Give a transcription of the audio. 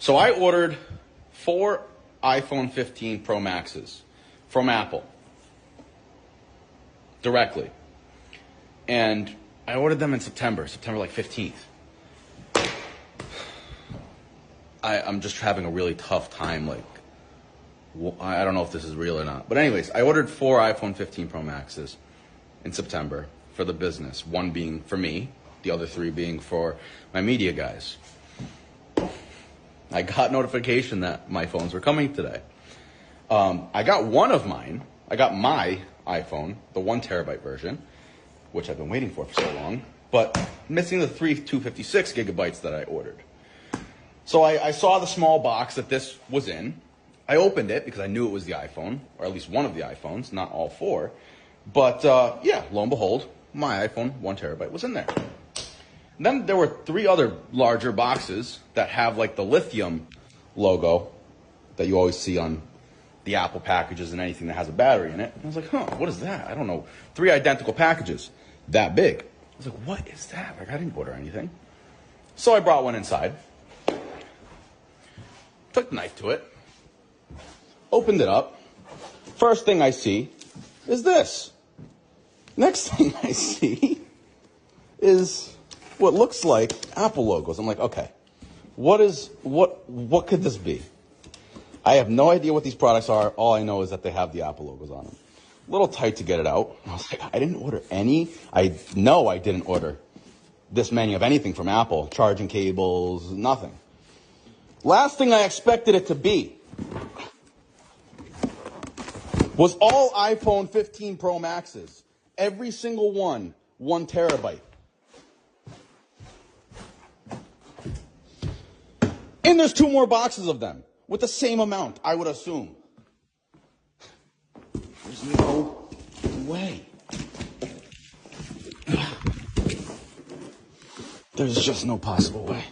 So I ordered 4 iPhone 15 Pro Maxes from Apple directly. And I ordered them in September like 15th. I'm just having a really tough time. Like, I don't know if this is real or not. But anyways, I ordered 4 iPhone 15 Pro Maxes in September for the business. 1 being for me, the other 3 being for my media guys. I got notification that my phones were coming today. I got one of mine. I got my iPhone, the 1 terabyte version, which I've been waiting for so long, but missing the 3 256 gigabytes that I ordered. So I saw the small box that this was in. I opened it because I knew it was the iPhone, or at least one of the iPhones, not all 4. But yeah, lo and behold, my iPhone 1 terabyte was in there. And then there were 3 other larger boxes that have like the lithium logo that you always see on the Apple packages and anything that has a battery in it. And I was like, what is that? I don't know. 3 identical packages that big. I was like, what is that? Like, I didn't order anything. So I brought one inside. Took the knife to it. Opened it up. First thing I see is this. Next thing I see is what looks like Apple logos. I'm like, okay, what could this be? I have no idea what these products are. All I know is that they have the Apple logos on them. A little tight to get it out. I was like, I didn't order any. I know I didn't order this many of anything from Apple. Charging cables, nothing. Last thing I expected it to be was all iPhone 15 Pro Maxes. Every single one, 1 terabyte. And there's 2 more boxes of them with the same amount, I would assume. There's no way. There's just no possible way.